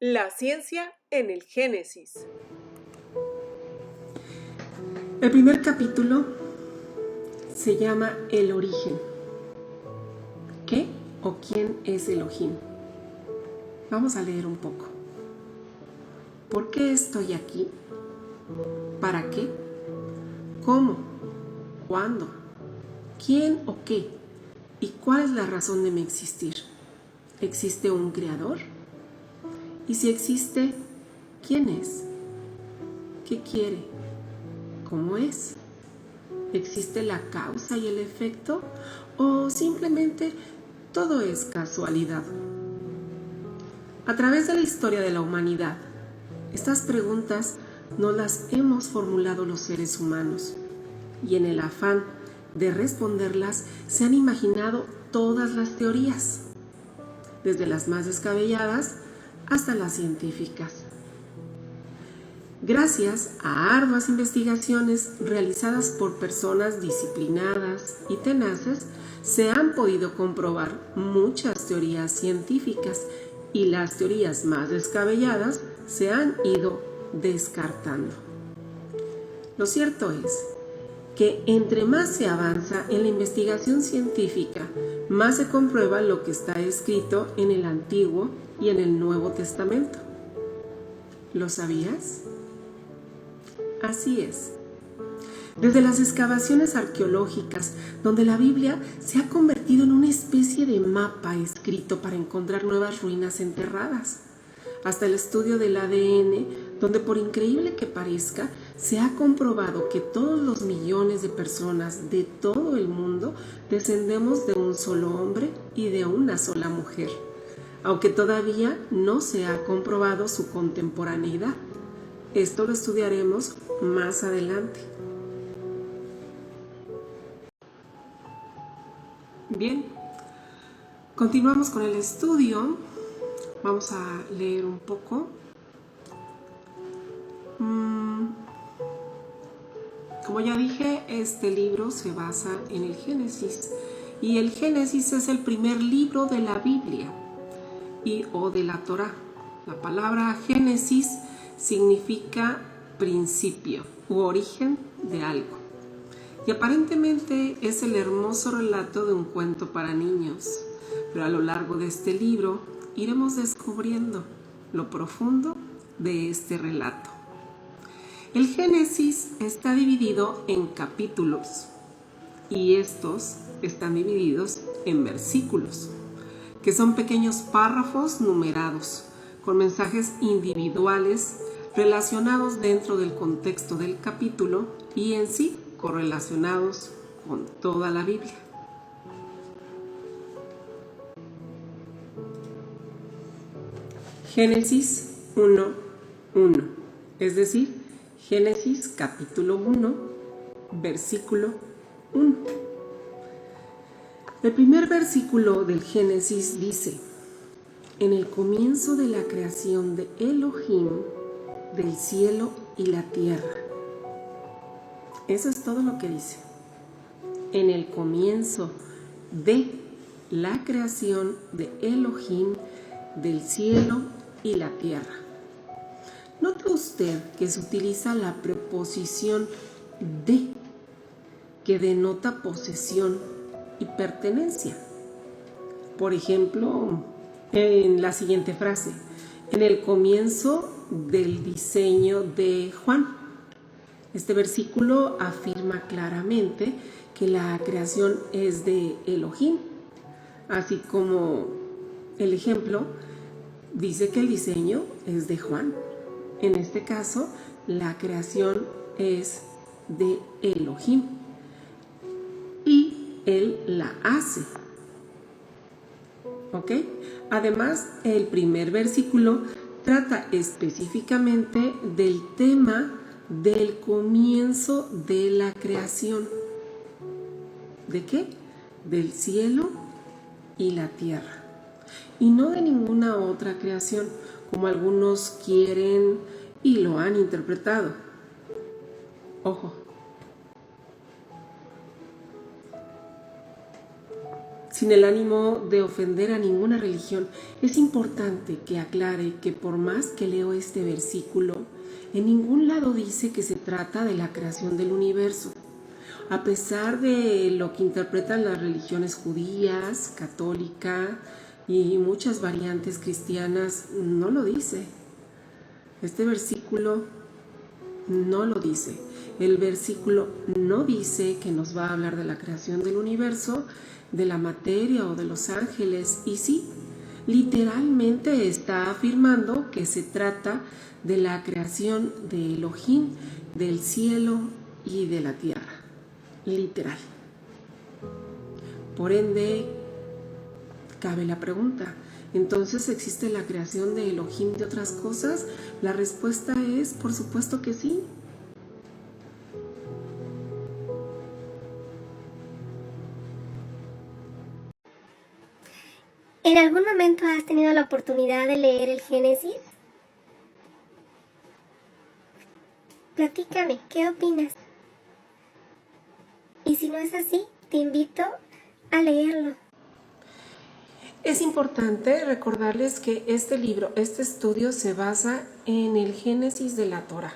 La ciencia en el Génesis. El primer capítulo se llama El origen. ¿Qué o quién es Elohim? Vamos a leer un poco. ¿Por qué estoy aquí? ¿Para qué? ¿Cómo? ¿Cuándo? ¿Quién o qué? ¿Y cuál es la razón de mi existir? ¿Existe un creador? Y si existe, ¿quién es? ¿Qué quiere? ¿Cómo es? ¿Existe la causa y el efecto? ¿O simplemente todo es casualidad? A través de la historia de la humanidad, estas preguntas no las hemos formulado los seres humanos, y en el afán de responderlas se han imaginado todas las teorías, desde las más descabelladas hasta las científicas. Gracias a arduas investigaciones realizadas por personas disciplinadas y tenaces, se han podido comprobar muchas teorías científicas y las teorías más descabelladas se han ido descartando. Lo cierto es que entre más se avanza en la investigación científica, más se comprueba lo que está escrito en el Antiguo y en el Nuevo Testamento. ¿Lo sabías? Así es. Desde las excavaciones arqueológicas, donde la Biblia se ha convertido en una especie de mapa escrito para encontrar nuevas ruinas enterradas, hasta el estudio del ADN, donde por increíble que parezca, se ha comprobado que todos los millones de personas de todo el mundo descendemos de un solo hombre y de una sola mujer, aunque todavía no se ha comprobado su contemporaneidad. Esto lo estudiaremos más adelante. Bien, continuamos con el estudio. Vamos a leer un poco. Como ya dije, este libro se basa en el Génesis. Y el Génesis es el primer libro de la Biblia o de la Torá. La palabra Génesis significa principio u origen de algo. Y aparentemente es el hermoso relato de un cuento para niños. Pero a lo largo de este libro iremos descubriendo lo profundo de este relato. El Génesis está dividido en capítulos y estos están divididos en versículos, que son pequeños párrafos numerados con mensajes individuales relacionados dentro del contexto del capítulo y en sí correlacionados con toda la Biblia. Génesis 1:1, es decir, Génesis capítulo 1, versículo 1. El primer versículo del Génesis dice: en el comienzo de la creación de Elohim, del cielo y la tierra. Eso es todo lo que dice. En el comienzo de la creación de Elohim, del cielo y la tierra. Note usted que se utiliza la preposición de, que denota posesión y pertenencia. Por ejemplo, en la siguiente frase: en el comienzo del diseño de Juan. Este versículo afirma claramente que la creación es de Elohim, así como el ejemplo dice que el diseño es de Juan. En este caso, la creación es de Elohim y él la hace. ¿Ok? Además, el primer versículo trata específicamente del tema del comienzo de la creación. ¿De qué? Del cielo y la tierra. Y no de ninguna otra creación, como algunos quieren y lo han interpretado. Ojo. Sin el ánimo de ofender a ninguna religión, es importante que aclare que por más que leo este versículo, en ningún lado dice que se trata de la creación del universo. A pesar de lo que interpretan las religiones judías, católica y muchas variantes cristianas, no lo dice. Este versículo no lo dice. El versículo no dice que nos va a hablar de la creación del universo, de la materia o de los ángeles, y sí, literalmente está afirmando que se trata de la creación de Elohim, del cielo y de la tierra, literal. Por ende, cabe la pregunta, ¿entonces existe la creación de Elohim de otras cosas? La respuesta es, por supuesto que sí. ¿En algún momento has tenido la oportunidad de leer el Génesis? Platícame, ¿qué opinas? Y si no es así, te invito a leerlo. Es importante recordarles que este libro, este estudio se basa en el Génesis de la Torá,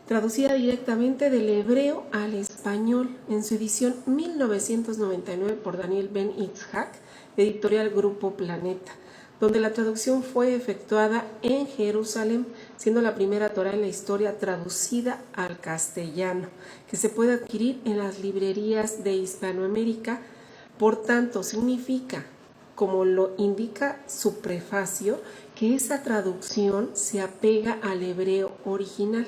traducida directamente del hebreo al español en su edición 1999 por Daniel Ben Itzhak, editorial Grupo Planeta, donde la traducción fue efectuada en Jerusalén, siendo la primera Torá en la historia traducida al castellano, que se puede adquirir en las librerías de Hispanoamérica. Por tanto, significa, como lo indica su prefacio, que esa traducción se apega al hebreo original.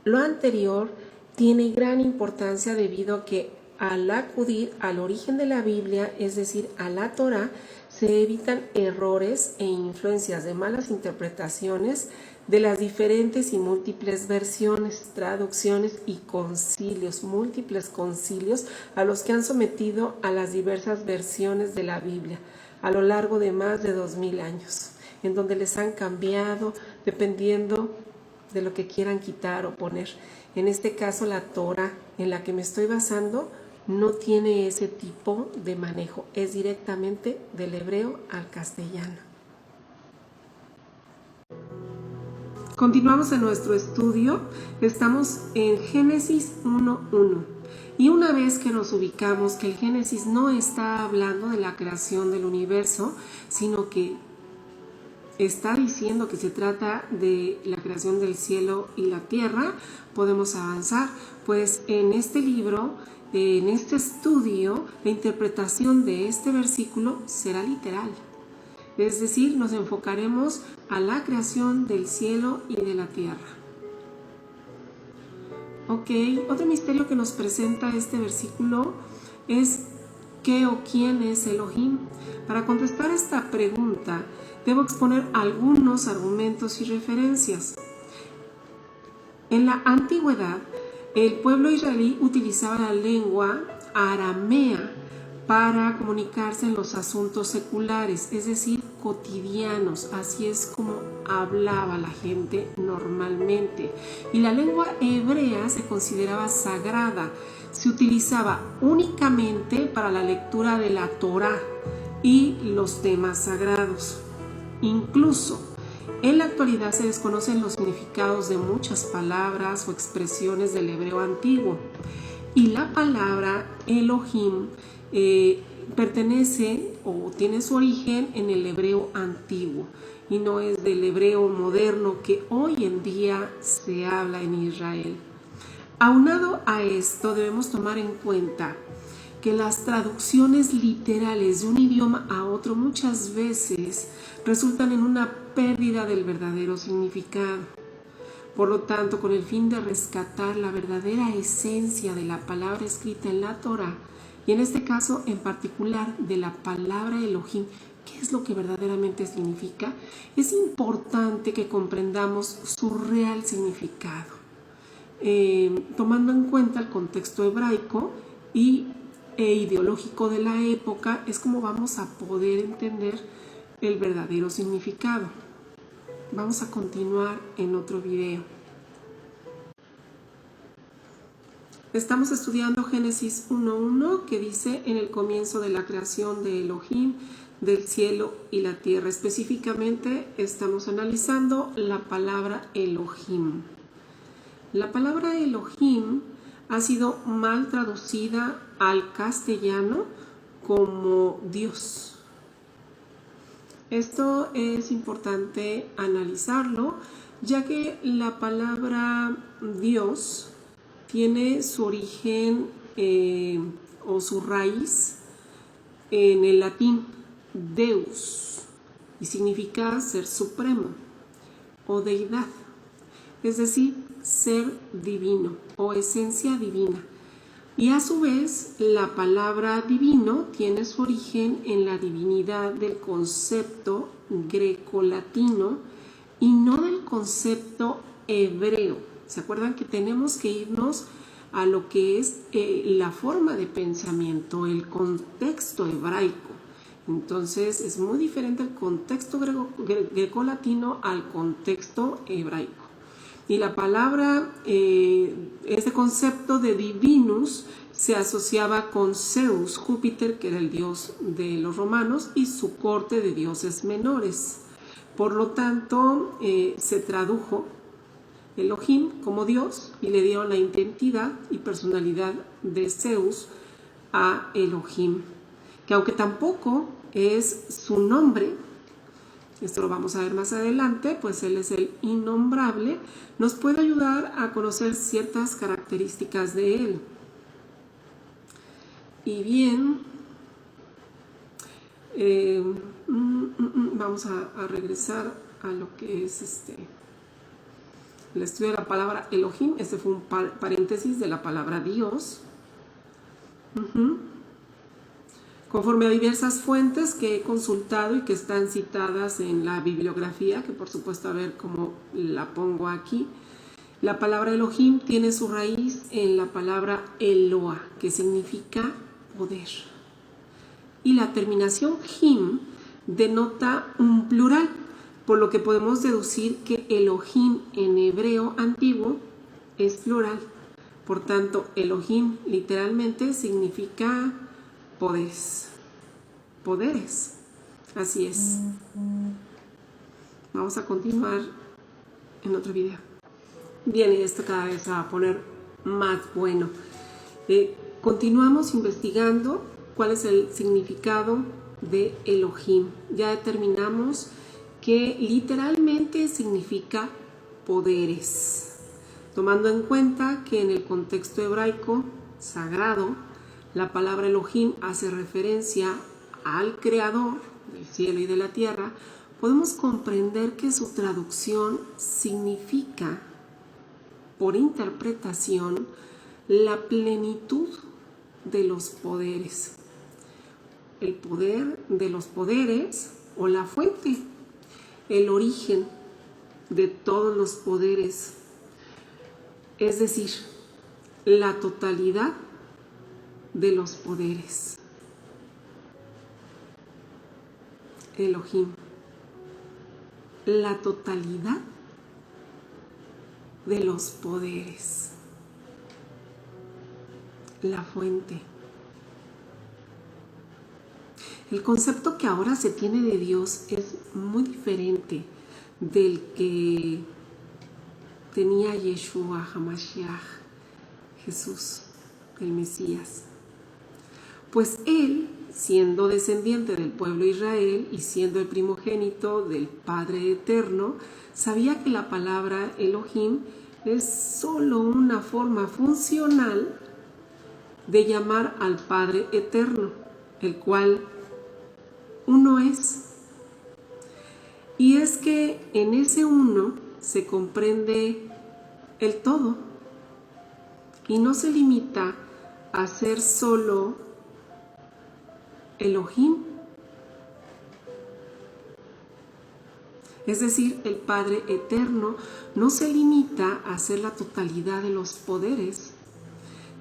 Lo anterior tiene gran importancia debido a que al acudir al origen de la Biblia, es decir, a la Torá, se evitan errores e influencias de malas interpretaciones de las diferentes y múltiples versiones, traducciones y concilios, múltiples concilios a los que han sometido a las diversas versiones de la Biblia a lo largo de más de 2000 años, en donde les han cambiado dependiendo de lo que quieran quitar o poner. En este caso, la Torá en la que me estoy basando no tiene ese tipo de manejo, es directamente del hebreo al castellano. Continuamos en nuestro estudio, estamos en Génesis 1:1. Y una vez que nos ubicamos que el Génesis no está hablando de la creación del universo, sino que está diciendo que se trata de la creación del cielo y la tierra, podemos avanzar, pues en este libro, en este estudio, la interpretación de este versículo será literal. Es decir, nos enfocaremos a la creación del cielo y de la tierra. Ok, otro misterio que nos presenta este versículo es ¿qué o quién es Elohim? Para contestar esta pregunta, debo exponer algunos argumentos y referencias. En la antigüedad, el pueblo israelí utilizaba la lengua aramea para comunicarse en los asuntos seculares, es decir, cotidianos. Así es como hablaba la gente normalmente. Y la lengua hebrea se consideraba sagrada. Se utilizaba únicamente para la lectura de la Torá y los temas sagrados. Incluso en la actualidad se desconocen los significados de muchas palabras o expresiones del hebreo antiguo. Y la palabra Elohim pertenece o tiene su origen en el hebreo antiguo y no es del hebreo moderno que hoy en día se habla en Israel. Aunado a esto, debemos tomar en cuenta que las traducciones literales de un idioma a otro muchas veces resultan en una pérdida del verdadero significado. Por lo tanto, con el fin de rescatar la verdadera esencia de la palabra escrita en la Torá, y en este caso en particular de la palabra Elohim, ¿qué es lo que verdaderamente significa? Es importante que comprendamos su real significado, tomando en cuenta el contexto hebraico e ideológico de la época, es como vamos a poder entender el verdadero significado. Vamos a continuar en otro video. Estamos estudiando Génesis 1:1, que dice: en el comienzo de la creación de Elohim, del cielo y la tierra. Específicamente estamos analizando la palabra Elohim. La palabra Elohim ha sido mal traducida al castellano como Dios. Esto es importante analizarlo, ya que la palabra Dios tiene su origen o su raíz en el latín Deus, y significa ser supremo o deidad, es decir, ser divino o esencia divina. Y a su vez, la palabra divino tiene su origen en la divinidad del concepto grecolatino y no del concepto hebreo. ¿Se acuerdan que tenemos que irnos a lo que es la forma de pensamiento, el contexto hebraico? Entonces es muy diferente el contexto grecolatino al contexto hebraico. Y la palabra, este concepto de divinus se asociaba con Zeus, Júpiter, que era el dios de los romanos, y su corte de dioses menores. Por lo tanto, se tradujo Elohim como Dios y le dieron la identidad y personalidad de Zeus a Elohim, que aunque tampoco es su nombre, esto lo vamos a ver más adelante, pues él es el innombrable, nos puede ayudar a conocer ciertas características de él. Y bien, vamos a regresar a lo que es el estudio de la palabra Elohim. Este fue un paréntesis de la palabra Dios. Conforme a diversas fuentes que he consultado y que están citadas en la bibliografía, que por supuesto a ver cómo la pongo aquí, la palabra Elohim tiene su raíz en la palabra Eloah, que significa poder. Y la terminación him denota un plural, por lo que podemos deducir que Elohim en hebreo antiguo es plural. Por tanto, Elohim literalmente significa poderes. Así es. Vamos a continuar en otro video. Bien, y esto cada vez se va a poner más bueno. Continuamos investigando cuál es el significado de Elohim. Ya determinamos que literalmente significa poderes, tomando en cuenta que en el contexto hebraico sagrado, la palabra Elohim hace referencia al creador del cielo y de la tierra. Podemos comprender que su traducción significa, por interpretación, la plenitud de los poderes, el poder de los poderes o la fuente, el origen de todos los poderes, es decir, la totalidad de los poderes. Elohim, la totalidad de los poderes, la fuente. El concepto que ahora se tiene de Dios es muy diferente del que tenía Yeshua HaMashiach, Jesús, el Mesías. Pues él, siendo descendiente del pueblo de Israel y siendo el primogénito del Padre Eterno, sabía que la palabra Elohim es solo una forma funcional de llamar al Padre Eterno, el cual uno es. Y es que en ese uno se comprende el todo y no se limita a ser solo Elohim, es decir, el Padre Eterno no se limita a ser la totalidad de los poderes,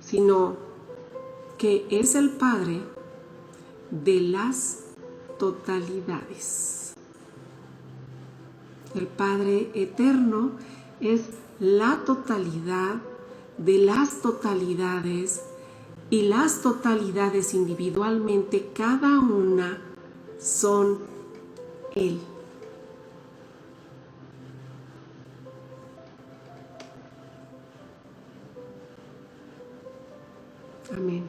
sino que es el Padre de las totalidades. El Padre Eterno es la totalidad de las totalidades, y las totalidades individualmente, cada una son Él. Amén.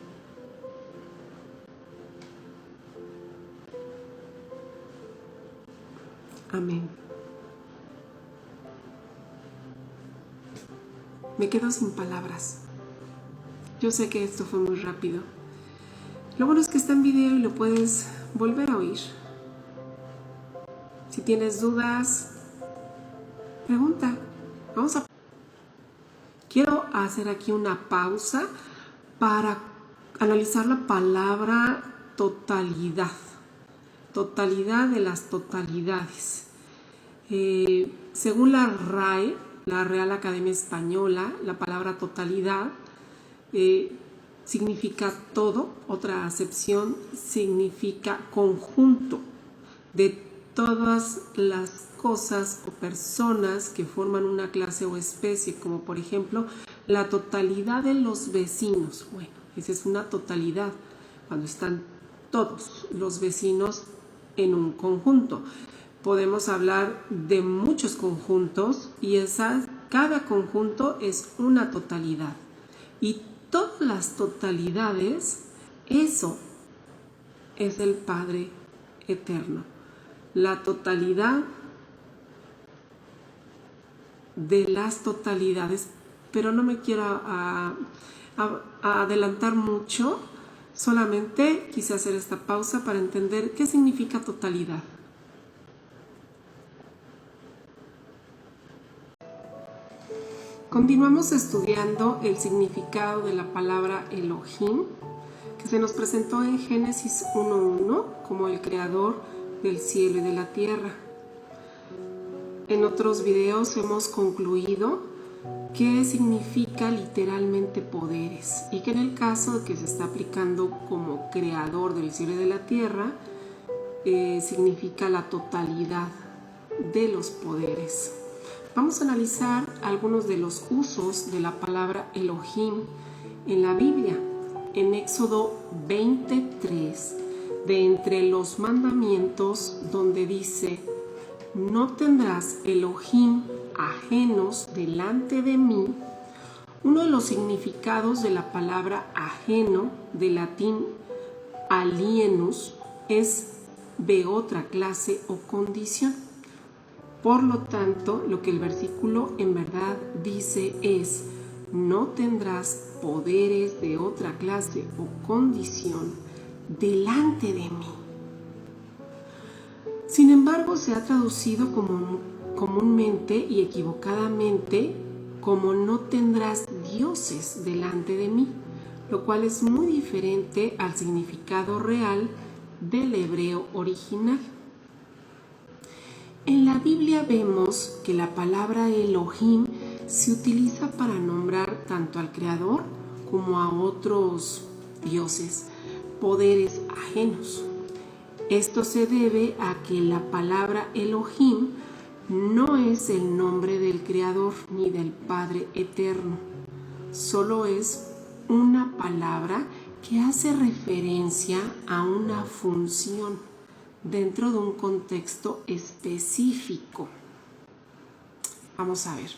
Amén. Me quedo sin palabras. Yo sé que esto fue muy rápido. Lo bueno es que está en video y lo puedes volver a oír. Si tienes dudas, pregunta. Quiero hacer aquí una pausa para analizar la palabra totalidad. Totalidad de las totalidades. Según la RAE, la Real Academia Española, la palabra totalidad significa todo. Otra acepción significa conjunto de todas las cosas o personas que forman una clase o especie, como por ejemplo la totalidad de los vecinos. Bueno, esa es una totalidad, cuando están todos los vecinos en un conjunto. Podemos hablar de muchos conjuntos y cada conjunto es una totalidad. Y todas las totalidades, eso es el Padre Eterno. La totalidad de las totalidades, pero no me quiero adelantar mucho, solamente quise hacer esta pausa para entender qué significa totalidad. Continuamos estudiando el significado de la palabra Elohim, que se nos presentó en Génesis 1:1 como el creador del cielo y de la tierra. En otros videos hemos concluido qué significa literalmente poderes, y que en el caso de que se está aplicando como creador del cielo y de la tierra, significa la totalidad de los poderes. Vamos a analizar algunos de los usos de la palabra Elohim en la Biblia. En Éxodo 23, de entre los mandamientos, donde dice: no tendrás Elohim ajenos delante de mí. Uno de los significados de la palabra ajeno, del latín alienus, es de otra clase o condición. Por lo tanto, lo que el versículo en verdad dice es: no tendrás poderes de otra clase o condición delante de mí. Sin embargo, se ha traducido comúnmente y equivocadamente como no tendrás dioses delante de mí, lo cual es muy diferente al significado real del hebreo original. En la Biblia vemos que la palabra Elohim se utiliza para nombrar tanto al Creador como a otros dioses, poderes ajenos. Esto se debe a que la palabra Elohim no es el nombre del Creador ni del Padre Eterno, solo es una palabra que hace referencia a una función dentro de un contexto específico. Vamos a ver.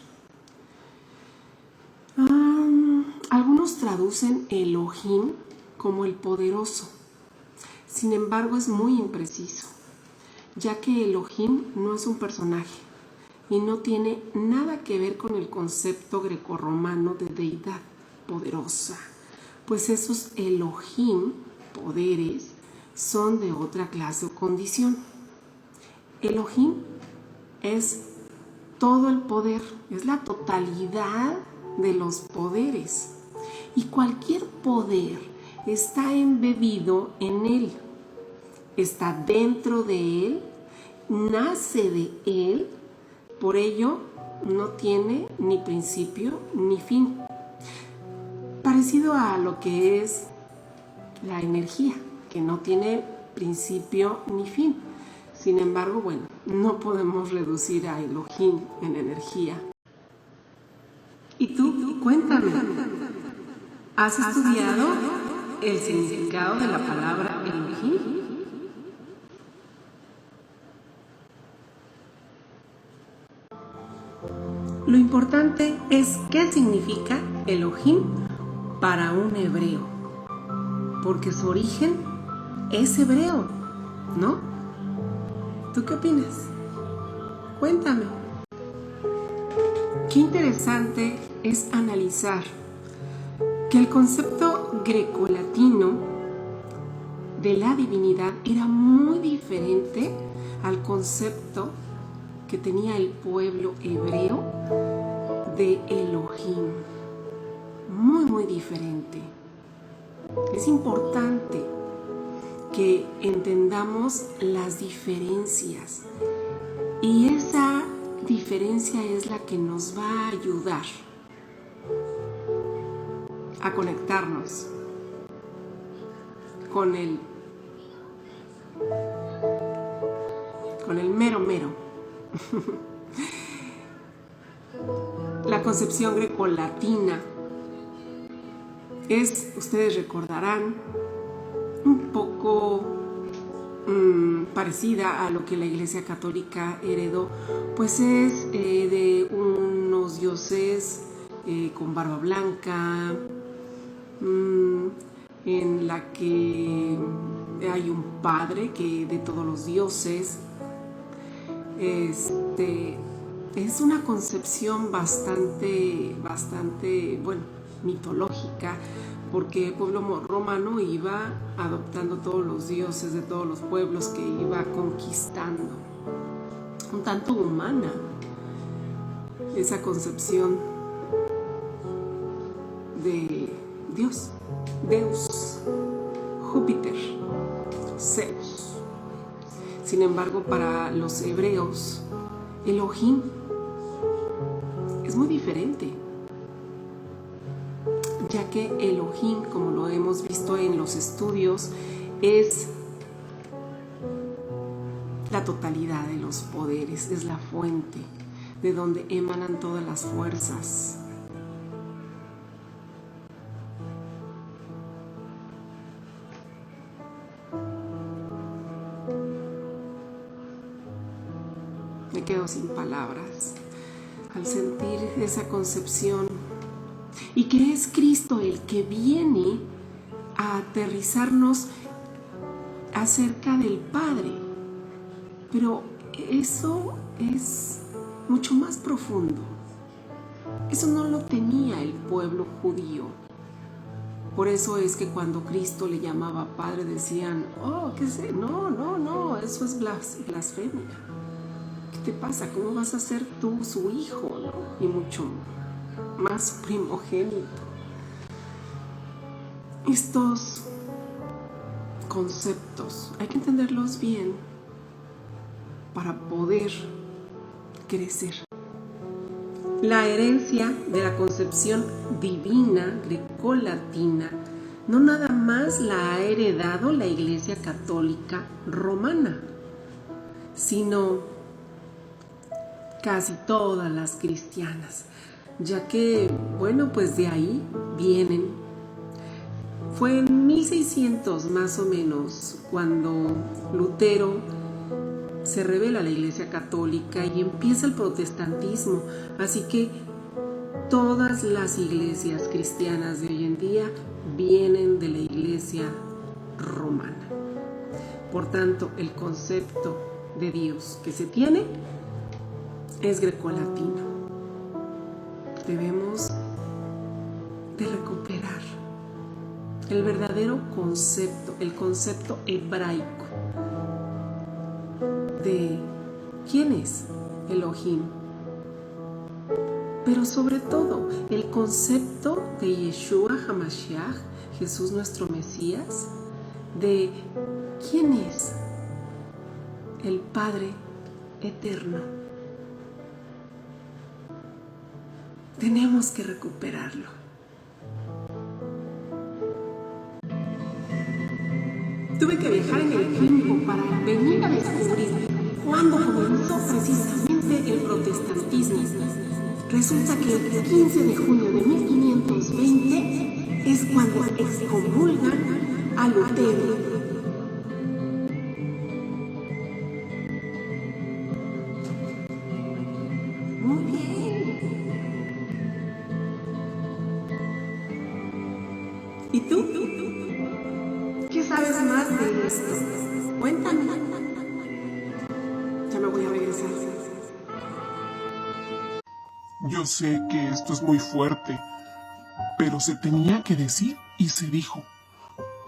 Algunos traducen Elohim como el poderoso. Sin embargo, es muy impreciso, ya que Elohim no es un personaje y no tiene nada que ver con el concepto grecorromano de deidad poderosa, pues esos Elohim, poderes, son de otra clase o condición. Elohim es todo el poder, es la totalidad de los poderes, y cualquier poder está embebido en él, está dentro de él, nace de él, por ello no tiene ni principio ni fin, parecido a lo que es la energía, que no tiene principio ni fin. Sin embargo, no podemos reducir a Elohim en energía. Y tú, cuéntame, ¿has estudiado el significado de la palabra Elohim? Lo importante es qué significa Elohim para un hebreo, porque su origen es hebreo, ¿no? ¿Tú qué opinas? Cuéntame. Qué interesante es analizar que el concepto grecolatino de la divinidad era muy diferente al concepto que tenía el pueblo hebreo de Elohim. Muy diferente. Es importante que entendamos las diferencias, y esa diferencia es la que nos va a ayudar a conectarnos con el mero. La concepción grecolatina es, ustedes recordarán, un poco parecida a lo que la Iglesia Católica heredó, pues es de unos dioses con barba blanca, en la que hay un padre que de todos los dioses. Es una concepción bastante, bueno, mitológica, porque el pueblo romano iba adoptando todos los dioses de todos los pueblos que iba conquistando. Un tanto humana esa concepción de Dios, Deus, Júpiter, Zeus. Sin embargo, para los hebreos, Elohim es muy diferente, ya que Elohim, como lo hemos visto en los estudios, es la totalidad de los poderes, es la fuente de donde emanan todas las fuerzas. Me quedo sin palabras al sentir esa concepción, y que es Cristo el que viene a aterrizarnos acerca del Padre. Pero eso es mucho más profundo. Eso no lo tenía el pueblo judío. Por eso es que cuando Cristo le llamaba Padre decían, oh, ¿qué sé? No, eso es blasfemia. ¿Qué te pasa? ¿Cómo vas a ser tú su hijo, no? Y mucho más primogénito. Estos conceptos hay que entenderlos bien para poder crecer. La herencia de la concepción divina grecolatina no nada más la ha heredado la Iglesia Católica Romana, sino casi todas las cristianas, ya que, bueno, pues de ahí vienen. Fue en 1600 más o menos cuando Lutero se revela a la Iglesia Católica y empieza el protestantismo. Así que todas las iglesias cristianas de hoy en día vienen de la Iglesia romana. Por tanto, el concepto de Dios que se tiene es grecolatino. Debemos de recuperar el verdadero concepto, el concepto hebraico de quién es Elohim, pero sobre todo el concepto de Yeshua HaMashiach, Jesús nuestro Mesías, de quién es el Padre eterno. Tenemos que recuperarlo. Tuve que viajar en el tiempo para venir a descubrir cuándo comenzó precisamente el protestantismo. Resulta que el 15 de junio de 1520 es cuando excomulgan a Lutero. Muy bien. ¿Y tú? ¿Qué sabes más de esto? Cuéntame. Ya me voy a regresar. Yo sé que esto es muy fuerte, pero se tenía que decir y se dijo.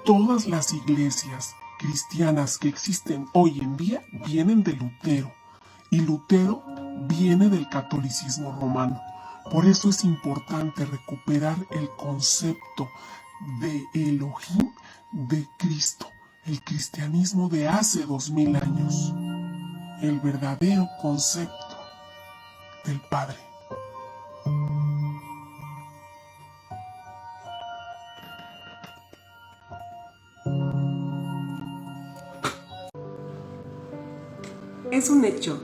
Todas las iglesias cristianas que existen hoy en día vienen de Lutero, y Lutero viene del catolicismo romano. Por eso es importante recuperar el concepto de Elohim de Cristo, el cristianismo de hace 2000 años, el verdadero concepto del Padre. Es un hecho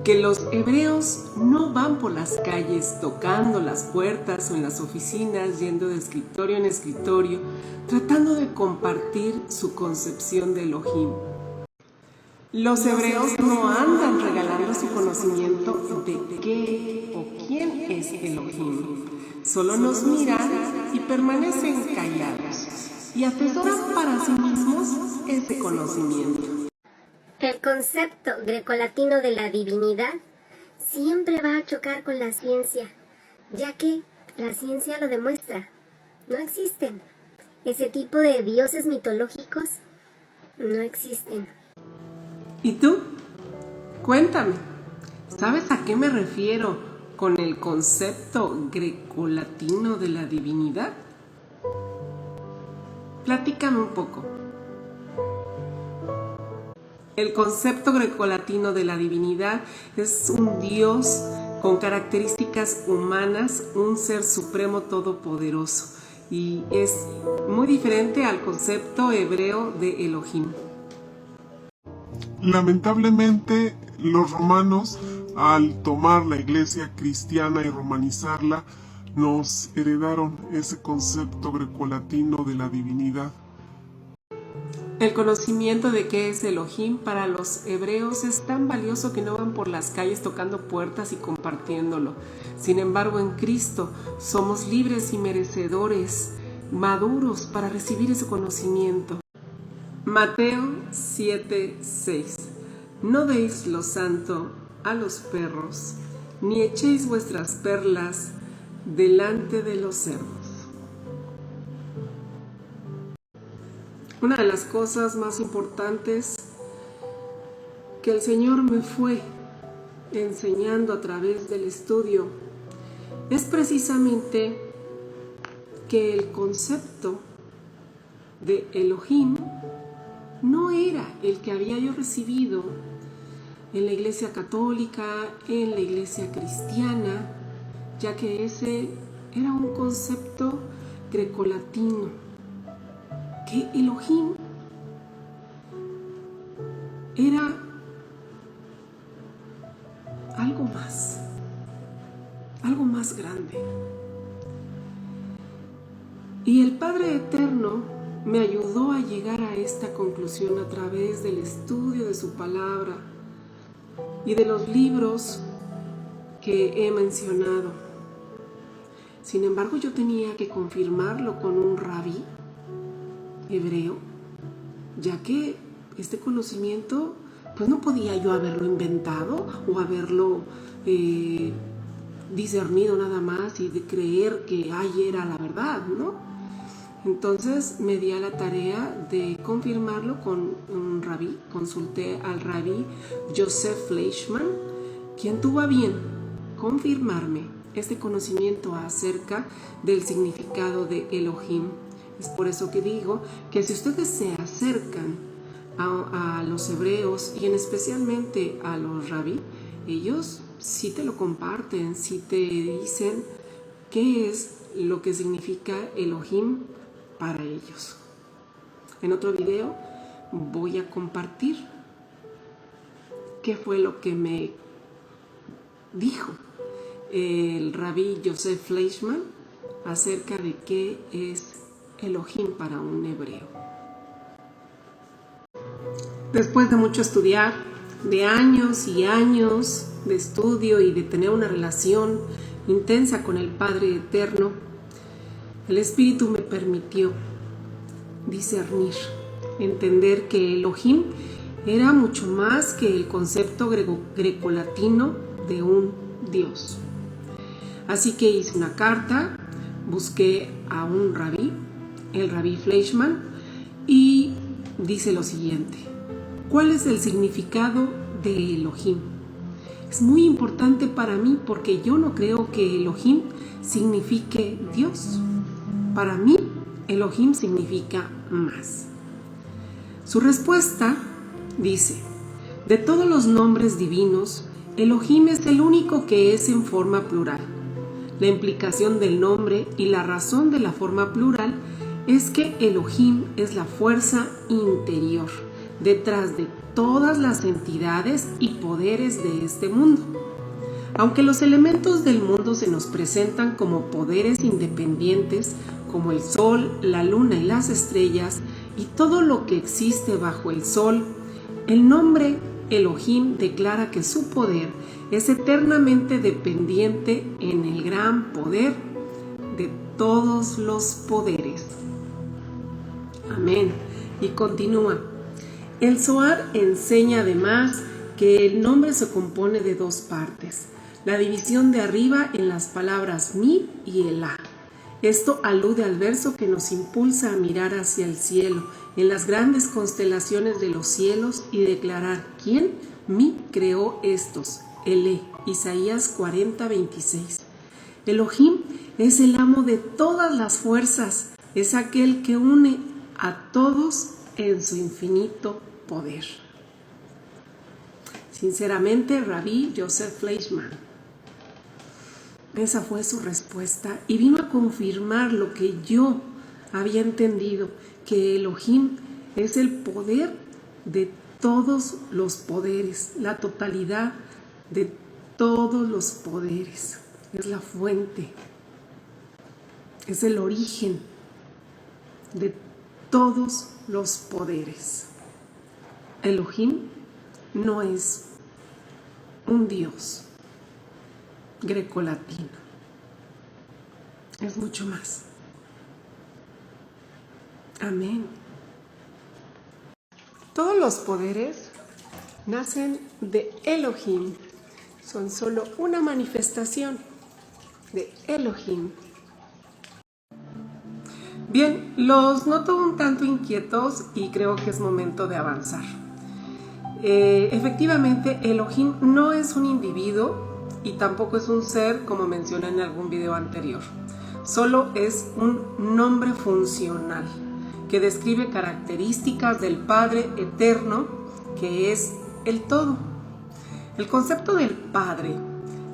que los hebreos no van por las calles tocando las puertas o en las oficinas, yendo de escritorio en escritorio, tratando de compartir su concepción de Elohim. Los hebreos no andan regalando su conocimiento de qué o quién es Elohim. Solo nos miran y permanecen callados y atesoran para sí mismos ese conocimiento. El concepto grecolatino de la divinidad siempre va a chocar con la ciencia, ya que la ciencia lo demuestra. No existen. Ese tipo de dioses mitológicos no existen. ¿Y tú? Cuéntame, ¿sabes a qué me refiero con el concepto grecolatino de la divinidad? Platícame un poco. El concepto grecolatino de la divinidad es un Dios con características humanas, un ser supremo todopoderoso, y es muy diferente al concepto hebreo de Elohim. Lamentablemente, los romanos, al tomar la iglesia cristiana y romanizarla, nos heredaron ese concepto grecolatino de la divinidad. El conocimiento de qué es Elohim para los hebreos es tan valioso que no van por las calles tocando puertas y compartiéndolo. Sin embargo, en Cristo somos libres y merecedores, maduros para recibir ese conocimiento. Mateo 7:6. No deis lo santo a los perros, ni echéis vuestras perlas delante de los cerdos. Una de las cosas más importantes que el Señor me fue enseñando a través del estudio es precisamente que el concepto de Elohim no era el que había yo recibido en la iglesia católica, en la iglesia cristiana, ya que ese era un concepto grecolatino. Que Elohim era algo más grande. Y el Padre Eterno me ayudó a llegar a esta conclusión a través del estudio de su palabra y de los libros que he mencionado. Sin embargo, yo tenía que confirmarlo con un rabí hebreo, ya que este conocimiento pues no podía yo haberlo inventado o haberlo discernido nada más y de creer que ahí era la verdad, ¿no? Entonces me di a la tarea de confirmarlo con un rabí. Consulté al rabí Joseph Fleischmann, quien tuvo a bien confirmarme este conocimiento acerca del significado de Elohim. Es por eso que digo que si ustedes se acercan a los hebreos y en especialmente a los rabí, ellos sí te lo comparten, sí te dicen qué es lo que significa Elohim para ellos. En otro video voy a compartir qué fue lo que me dijo el rabí Joseph Fleischmann acerca de qué es Elohim para un hebreo. Después de mucho estudiar, de años y años de estudio y de tener una relación intensa con el Padre Eterno, el Espíritu me permitió discernir, entender que Elohim era mucho más que el concepto grecolatino de un Dios. Así que hice una carta, busqué a un rabí, el rabí Fleischmann, y dice lo siguiente: ¿cuál es el significado de Elohim? Es muy importante para mí porque yo no creo que Elohim signifique Dios. Para mí, Elohim significa más. Su respuesta dice: de todos los nombres divinos, Elohim es el único que es en forma plural. La implicación del nombre y la razón de la forma plural es que Elohim es la fuerza interior detrás de todas las entidades y poderes de este mundo. Aunque los elementos del mundo se nos presentan como poderes independientes, como el sol, la luna y las estrellas, y todo lo que existe bajo el sol, el nombre Elohim declara que su poder es eternamente dependiente en el gran poder de todos los poderes. Amén. Y continúa. El Zohar enseña además que el nombre se compone de dos partes: la división de arriba en las palabras mi y elá. Esto alude al verso que nos impulsa a mirar hacia el cielo, en las grandes constelaciones de los cielos, y declarar: ¿quién? Mi creó estos. Elé, Isaías 40:26. Elohim es el amo de todas las fuerzas, es aquel que une a todos en su infinito poder. Sinceramente, Rabí Joseph Fleischmann. Esa fue su respuesta y vino a confirmar lo que yo había entendido, que Elohim es el poder de todos los poderes, la totalidad de todos los poderes. Es la fuente, es el origen de todos los poderes. Elohim no es un Dios grecolatino, es mucho más. Amén. Todos los poderes nacen de Elohim, son solo una manifestación de Elohim. Bien, los noto un tanto inquietos y creo que es momento de avanzar. Efectivamente, Elohim no es un individuo y tampoco es un ser, como mencioné en algún video anterior. Solo es un nombre funcional que describe características del Padre Eterno, que es el todo. El concepto del Padre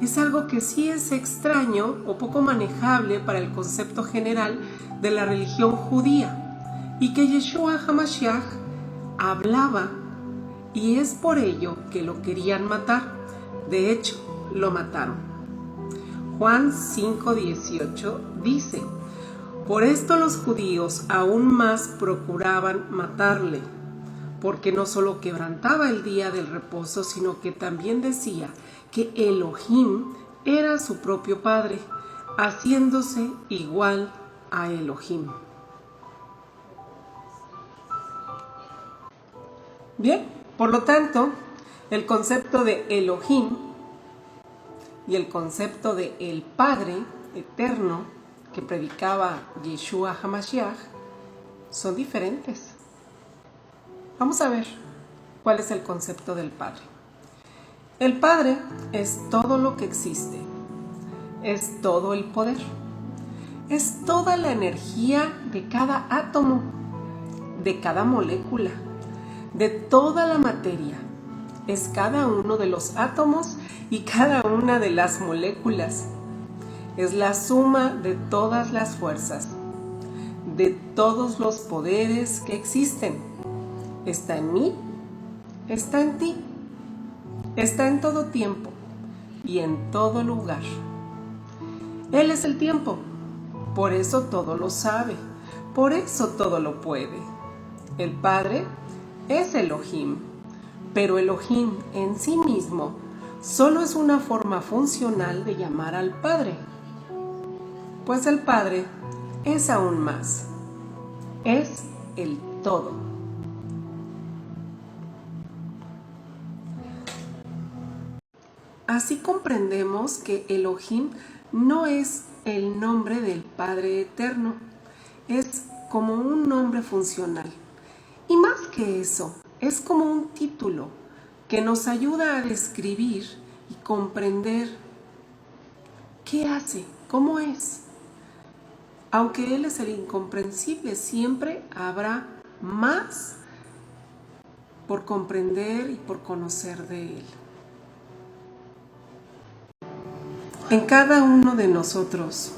es algo que sí es extraño o poco manejable para el concepto general de la religión judía, y que Yeshua HaMashiach hablaba, y es por ello que lo querían matar. De hecho, lo mataron. Juan 5:18 dice: por esto los judíos aún más procuraban matarle, porque no solo quebrantaba el día del reposo, sino que también decía que Elohim era su propio Padre, haciéndose igual a Elohim. Bien, por lo tanto, el concepto de Elohim y el concepto de el Padre Eterno que predicaba Yeshua HaMashiach son diferentes. Vamos a ver cuál es el concepto del Padre. El Padre es todo lo que existe, es todo el poder, es toda la energía de cada átomo, de cada molécula, de toda la materia. Es cada uno de los átomos y cada una de las moléculas. Es la suma de todas las fuerzas, de todos los poderes que existen. Está en mí, está en ti, está en todo tiempo y en todo lugar. Él es el tiempo, por eso todo lo sabe, por eso todo lo puede. El Padre es Elohim, pero Elohim en sí mismo solo es una forma funcional de llamar al Padre, pues el Padre es aún más, es el todo. Así comprendemos que Elohim no es el nombre del Padre Eterno, es como un nombre funcional. Y más que eso, es como un título que nos ayuda a describir y comprender qué hace, cómo es. Aunque Él es el incomprensible, siempre habrá más por comprender y por conocer de Él. En cada uno de nosotros,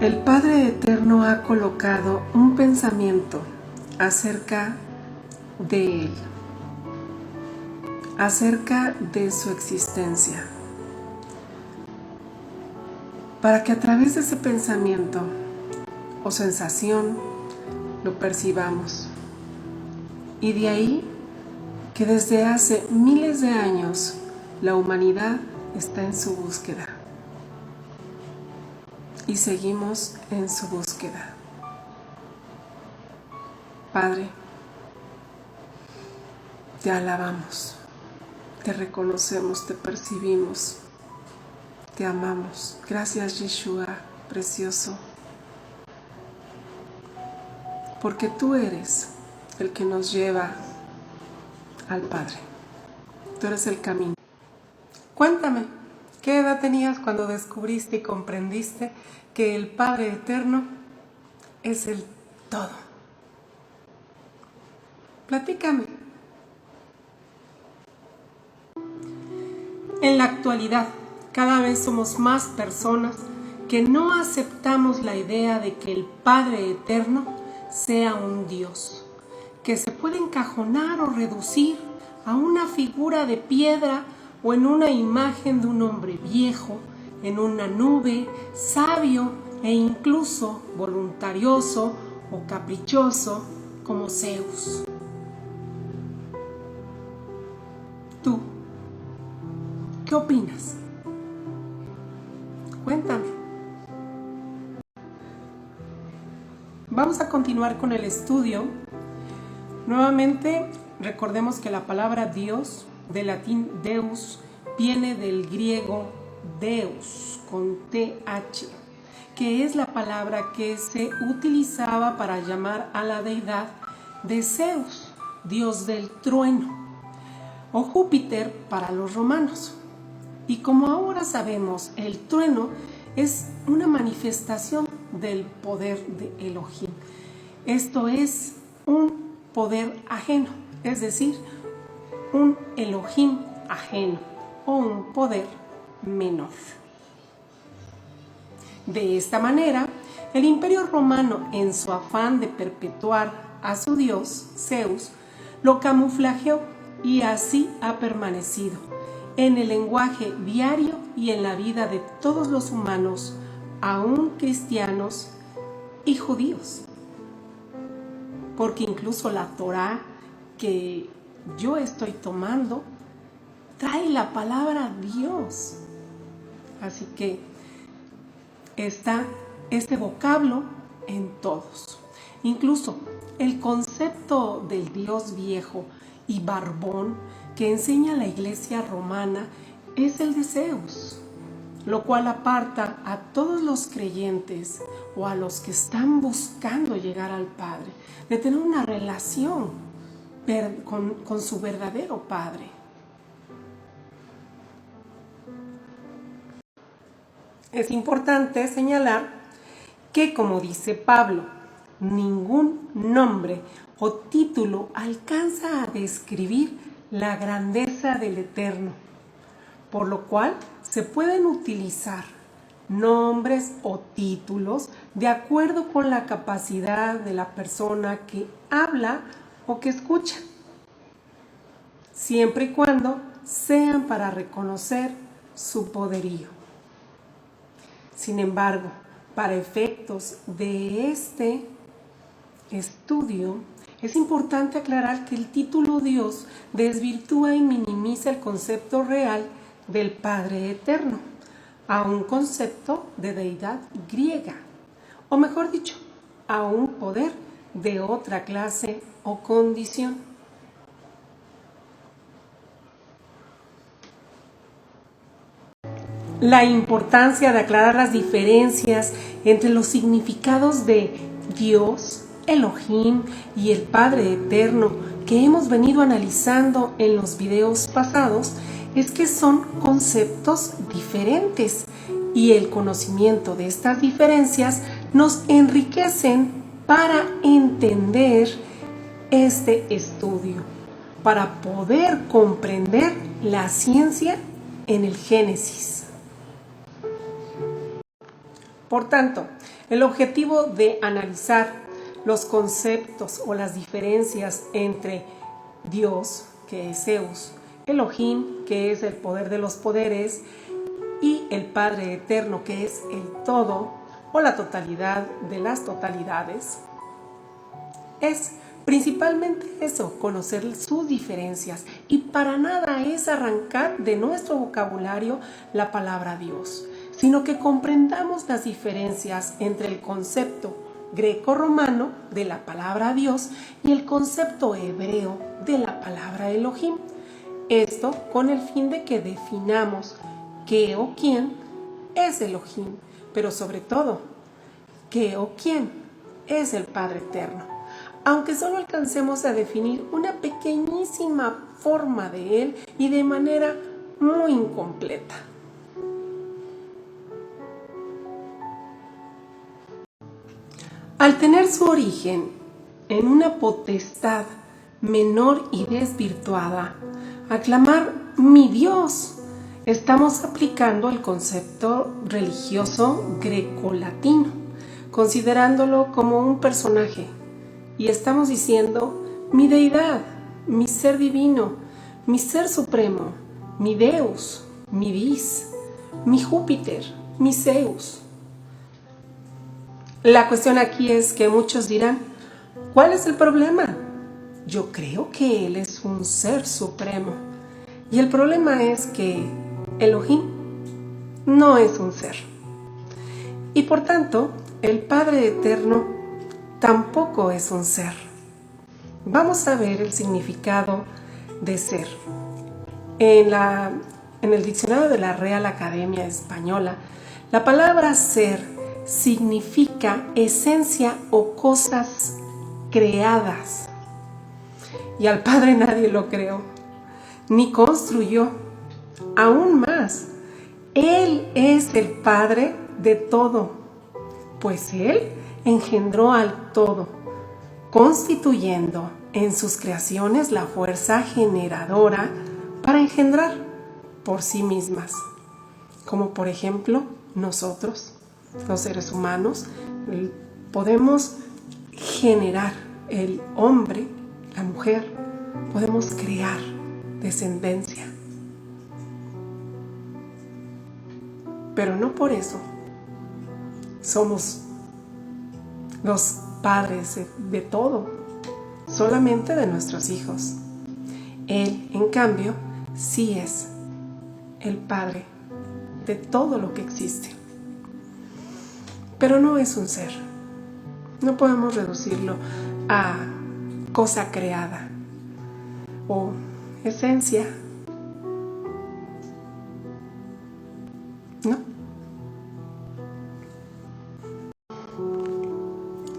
el Padre Eterno ha colocado un pensamiento acerca de Él, acerca de su existencia, para que a través de ese pensamiento o sensación lo percibamos. Y de ahí que desde hace miles de años la humanidad está en su búsqueda y seguimos en su búsqueda. Padre, te alabamos, te reconocemos, te percibimos, te amamos. Gracias, Yeshua, precioso, porque tú eres el que nos lleva al Padre. Tú eres el camino. Cuéntame, ¿qué edad tenías cuando descubriste y comprendiste que el Padre Eterno es el todo? Platícame. En la actualidad, cada vez somos más personas que no aceptamos la idea de que el Padre Eterno sea un Dios, que se puede encajonar o reducir a una figura de piedra o en una imagen de un hombre viejo, en una nube, sabio e incluso voluntarioso o caprichoso como Zeus. ¿Tú qué opinas? Cuéntame. Vamos a continuar con el estudio. Nuevamente, recordemos que la palabra Dios, del latín Deus, viene del griego Deus, con TH, que es la palabra que se utilizaba para llamar a la deidad de Zeus, dios del trueno, o Júpiter para los romanos. Y como ahora sabemos, el trueno es una manifestación del poder de Elohim. Esto es un poder ajeno, es decir, un Elohim ajeno o un poder menor. De esta manera, el Imperio Romano, en su afán de perpetuar a su dios, Zeus, lo camuflajeó y así ha permanecido en el lenguaje diario y en la vida de todos los humanos, aún cristianos y judíos. Porque incluso la Torá que yo estoy tomando trae la palabra Dios. Así que está este vocablo en todos. Incluso el concepto del Dios viejo y barbón que enseña la Iglesia romana es el de Zeus, lo cual aparta a todos los creyentes o a los que están buscando llegar al Padre de tener una relación con su verdadero Padre. Es importante señalar que, como dice Pablo, ningún nombre o título alcanza a describir la grandeza del Eterno, por lo cual se pueden utilizar nombres o títulos de acuerdo con la capacidad de la persona que habla o que escucha, siempre y cuando sean para reconocer su poderío. Sin embargo, para efectos de este estudio, es importante aclarar que el título Dios desvirtúa y minimiza el concepto real del Padre Eterno a un concepto de deidad griega, o mejor dicho, a un poder de otra clase o condición. La importancia de aclarar las diferencias entre los significados de Dios, Elohim y el Padre Eterno que hemos venido analizando en los videos pasados es que son conceptos diferentes y el conocimiento de estas diferencias nos enriquecen para entender este estudio, para poder comprender la ciencia en el Génesis. Por tanto, el objetivo de analizar los conceptos o las diferencias entre Dios, que es Zeus, Elohim, que es el poder de los poderes, y el Padre Eterno, que es el todo o la totalidad de las totalidades, es principalmente eso, conocer sus diferencias, y para nada es arrancar de nuestro vocabulario la palabra Dios, sino que comprendamos las diferencias entre el concepto greco-romano de la palabra Dios y el concepto hebreo de la palabra Elohim. Esto con el fin de que definamos qué o quién es Elohim, pero sobre todo, qué o quién es el Padre Eterno, aunque solo alcancemos a definir una pequeñísima forma de él y de manera muy incompleta. Al tener su origen en una potestad menor y desvirtuada, al clamar mi Dios, estamos aplicando el concepto religioso grecolatino, considerándolo como un personaje, y estamos diciendo mi deidad, mi ser divino, mi ser supremo, mi Deus, mi Dis, mi Júpiter, mi Zeus. La cuestión aquí es que muchos dirán, ¿cuál es el problema? Yo creo que Él es un ser supremo. Y el problema es que Elohim no es un ser. Y por tanto, el Padre Eterno tampoco es un ser. Vamos a ver el significado de ser. En el diccionario de la Real Academia Española, la palabra ser significa esencia o cosas creadas. Y al Padre nadie lo creó, ni construyó. Aún más, Él es el Padre de todo, pues Él engendró al todo, constituyendo en sus creaciones la fuerza generadora para engendrar por sí mismas, como por ejemplo nosotros, los seres humanos, podemos generar el hombre, la mujer, podemos crear descendencia. Pero no por eso somos los padres de todo, solamente de nuestros hijos. Él, en cambio, sí es el Padre de todo lo que existe. Pero no es un ser. No podemos reducirlo a cosa creada o esencia. No.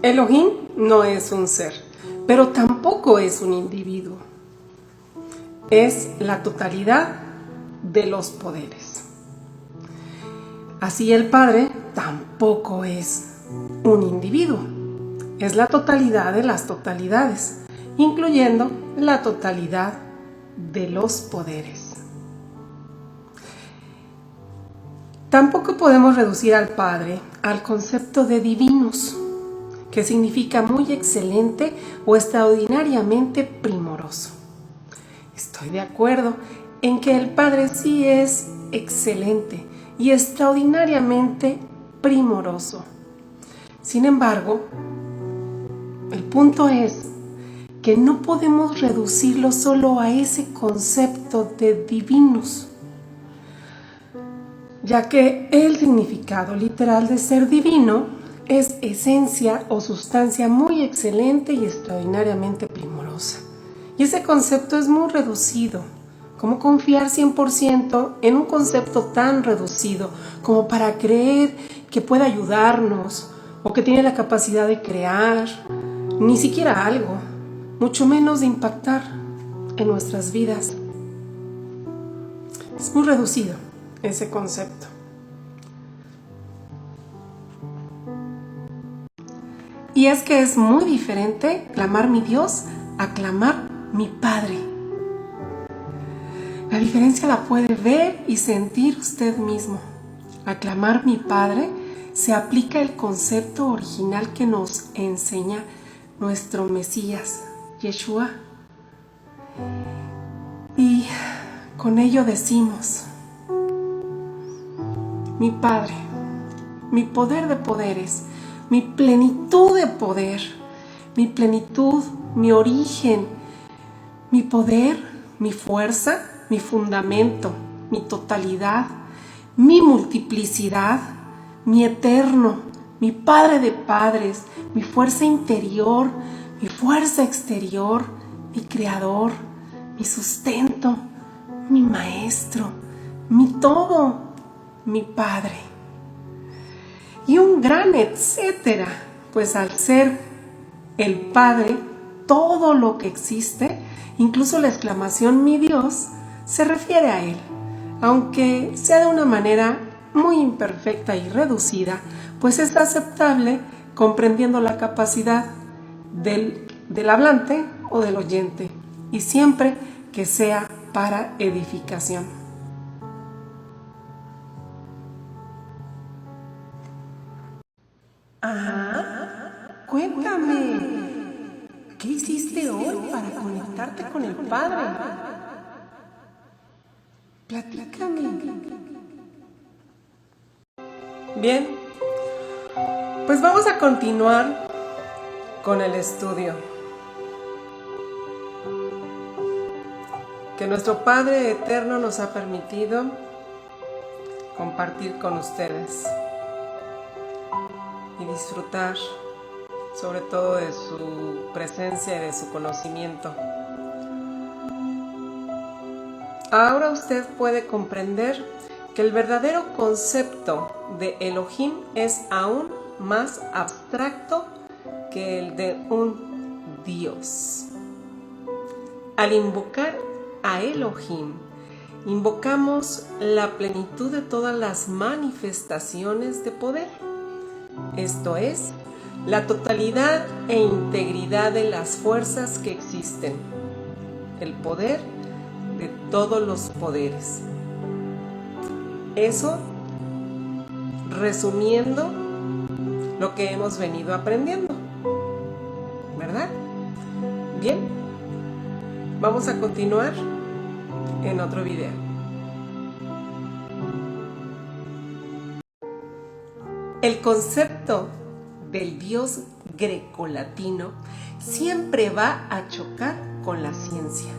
Elohim no es un ser, pero tampoco es un individuo. Es la totalidad de los poderes. Así el Padre tampoco es un individuo. Es la totalidad de las totalidades, incluyendo la totalidad de los poderes. Tampoco podemos reducir al Padre al concepto de divinos, que significa muy excelente o extraordinariamente primoroso. Estoy de acuerdo en que el Padre sí es excelente y extraordinariamente primoroso. Sin embargo, el punto es que no podemos reducirlo solo a ese concepto de divinos, ya que el significado literal de ser divino es esencia o sustancia muy excelente y extraordinariamente primorosa. Y ese concepto es muy reducido. ¿Cómo confiar 100% en un concepto tan reducido como para creer que puede ayudarnos o que tiene la capacidad de crear ni siquiera algo, mucho menos de impactar en nuestras vidas? Es muy reducido ese concepto. Y es que es muy diferente clamar mi Dios a clamar mi Padre. La diferencia la puede ver y sentir usted mismo. Al clamar mi Padre se aplica el concepto original que nos enseña nuestro Mesías, Yeshua. Y con ello decimos: mi Padre, mi poder de poderes, mi plenitud de poder, mi plenitud, mi origen, mi poder, mi fuerza, mi fundamento, mi totalidad, mi multiplicidad, mi eterno, mi Padre de padres, mi fuerza interior, mi fuerza exterior, mi creador, mi sustento, mi maestro, mi todo, mi Padre. Y un gran etcétera, pues al ser el Padre, todo lo que existe, incluso la exclamación mi Dios, se refiere a Él, aunque sea de una manera muy imperfecta y reducida, pues es aceptable comprendiendo la capacidad del hablante o del oyente, y siempre que sea para edificación. Ajá, cuéntame, ¿qué hiciste hoy para conectarte con el Padre? Platícame. Bien, pues vamos a continuar con el estudio que nuestro Padre Eterno nos ha permitido compartir con ustedes y disfrutar sobre todo de su presencia y de su conocimiento. Ahora usted puede comprender que el verdadero concepto de Elohim es aún más abstracto que el de un Dios. Al invocar a Elohim, invocamos la plenitud de todas las manifestaciones de poder, esto es, la totalidad e integridad de las fuerzas que existen, el poder de todos los poderes. Eso, resumiendo lo que hemos venido aprendiendo, ¿verdad? Bien, vamos a continuar en otro video. El concepto del Dios grecolatino siempre va a chocar con la ciencia,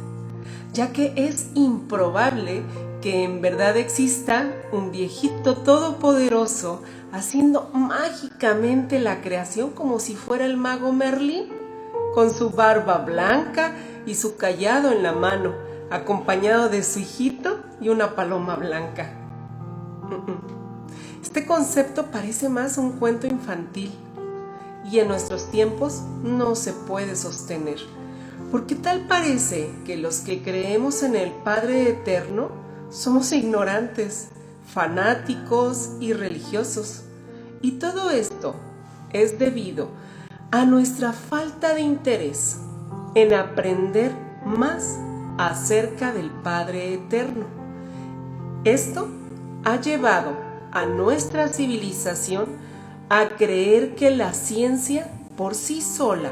ya que es improbable que en verdad exista un viejito todopoderoso haciendo mágicamente la creación como si fuera el mago Merlín, con su barba blanca y su cayado en la mano, acompañado de su hijito y una paloma blanca. Este concepto parece más un cuento infantil y en nuestros tiempos no se puede sostener, porque tal parece que los que creemos en el Padre Eterno somos ignorantes, fanáticos y religiosos. Y todo esto es debido a nuestra falta de interés en aprender más acerca del Padre Eterno. Esto ha llevado a nuestra civilización a creer que la ciencia por sí sola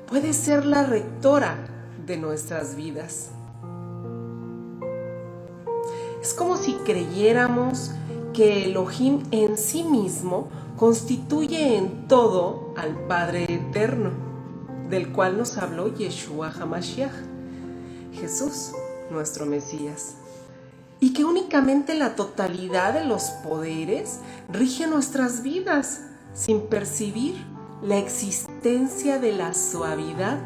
puede ser la rectora de nuestras vidas. Es como si creyéramos que Elohim en sí mismo constituye en todo al Padre Eterno, del cual nos habló Yeshua HaMashiach, Jesús, nuestro Mesías, y que únicamente la totalidad de los poderes rige nuestras vidas, sin percibir la existencia de la suavidad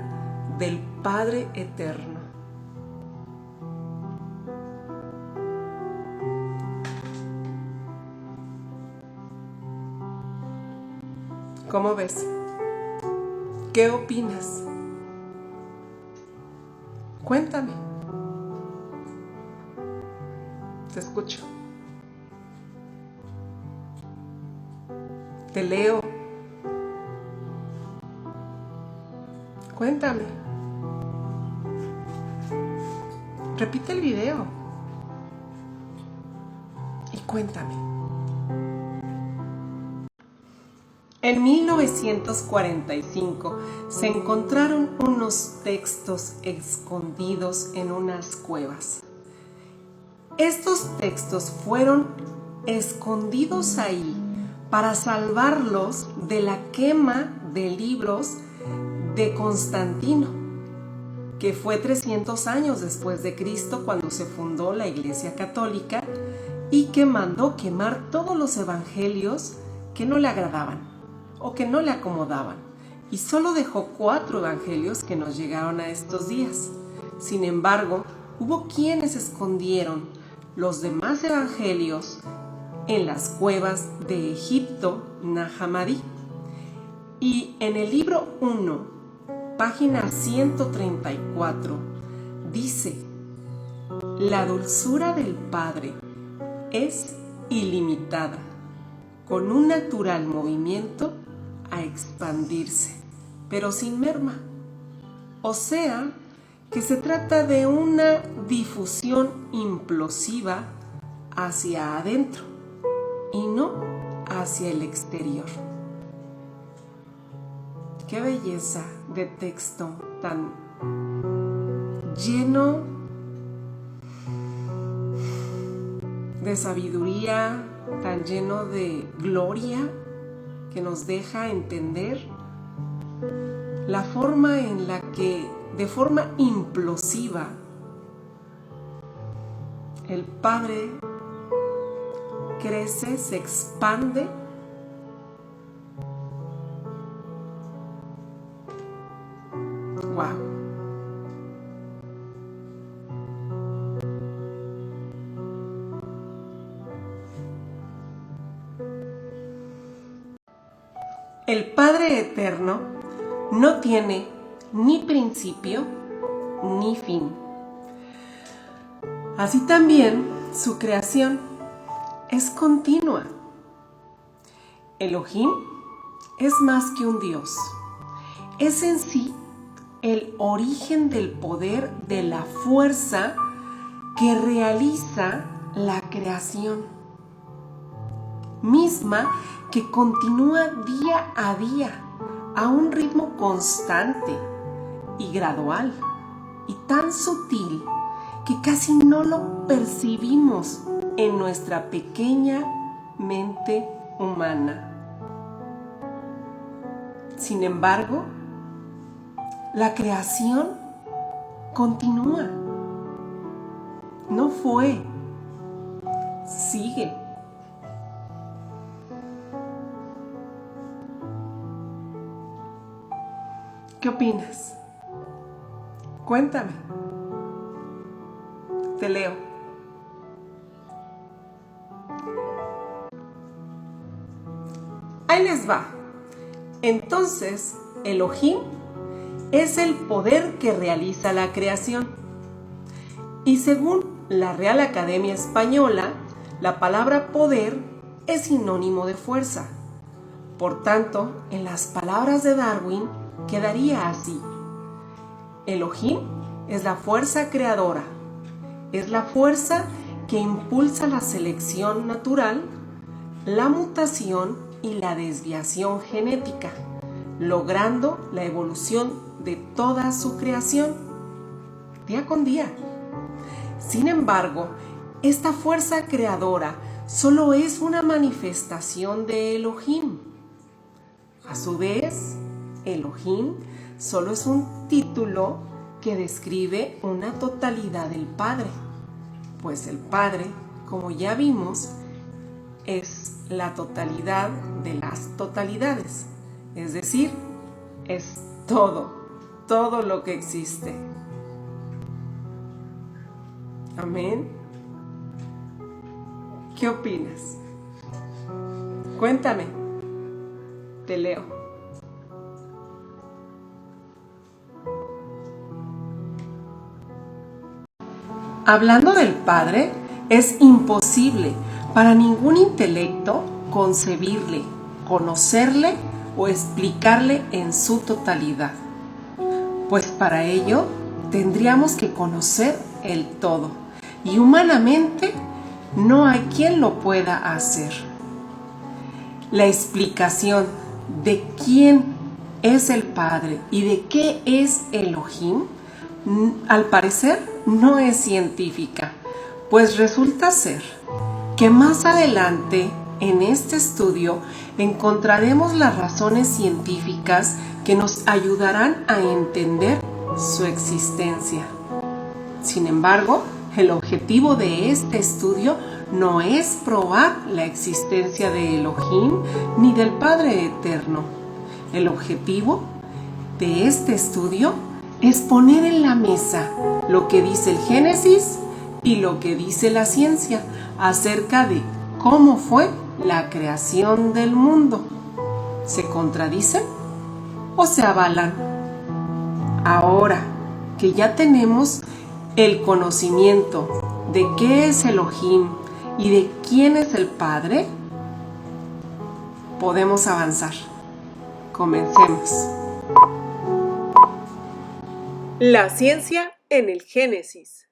del Padre Eterno. ¿Cómo ves? ¿Qué opinas? Cuéntame. Te escucho. Te leo. Cuéntame. Repite el video. Y cuéntame. En 1945 se encontraron unos textos escondidos en unas cuevas. Estos textos fueron escondidos ahí para salvarlos de la quema de libros de Constantino, que fue 300 años después de Cristo, cuando se fundó la Iglesia Católica, y que mandó quemar todos los evangelios que no le agradaban o que no le acomodaban, y solo dejó 4 evangelios que nos llegaron a estos días. Sin embargo, hubo quienes escondieron los demás evangelios en las cuevas de Egipto, Nahamadí. Y en el libro 1, página 134, dice: la dulzura del Padre es ilimitada, con un natural movimiento a expandirse, pero sin merma. O sea, que se trata de una difusión implosiva hacia adentro y no hacia el exterior. Qué belleza de texto, tan lleno de sabiduría, tan lleno de gloria, que nos deja entender la forma en la que, de forma implosiva, el Padre crece, se expande ¡Wow! El Padre Eterno no tiene ni principio ni fin. Así también su creación es continua. Elohim es más que un Dios. Es en sí el origen del poder de la fuerza que realiza la creación, misma que continúa día a día a un ritmo constante y gradual y tan sutil que casi no lo percibimos en nuestra pequeña mente humana. Sin embargo, la creación continúa. No fue, sigue. ¿Qué opinas? Cuéntame. Te leo. Ahí les va. Entonces, Elohim es el poder que realiza la creación. Y según la Real Academia Española, la palabra poder es sinónimo de fuerza. Por tanto, en las palabras de Darwin, quedaría así: Elohim es la fuerza creadora, es la fuerza que impulsa la selección natural, la mutación y la desviación genética, logrando la evolución de toda su creación, día con día. Sin embargo, esta fuerza creadora solo es una manifestación de Elohim. A su vez, Elohim solo es un título que describe una totalidad del Padre, pues el Padre, como ya vimos, es la totalidad de las totalidades, es decir, es todo lo que existe. Amén. ¿Qué opinas? Cuéntame. Te leo. Hablando del Padre, es imposible para ningún intelecto concebirle, conocerle o explicarle en su totalidad, pues para ello tendríamos que conocer el todo, y humanamente no hay quien lo pueda hacer. La explicación de quién es el Padre y de qué es Elohim, al parecer, no es científica, pues resulta ser que más adelante en este estudio encontraremos las razones científicas que nos ayudarán a entender su existencia. Sin embargo, el objetivo de este estudio no es probar la existencia de Elohim ni del Padre Eterno. El objetivo de este estudio es poner en la mesa lo que dice el Génesis y lo que dice la ciencia acerca de cómo fue la creación del mundo. ¿Se contradicen o se avalan? Ahora que ya tenemos el conocimiento de qué es Elohim y de quién es el Padre, podemos avanzar. Comencemos. La ciencia en el Génesis.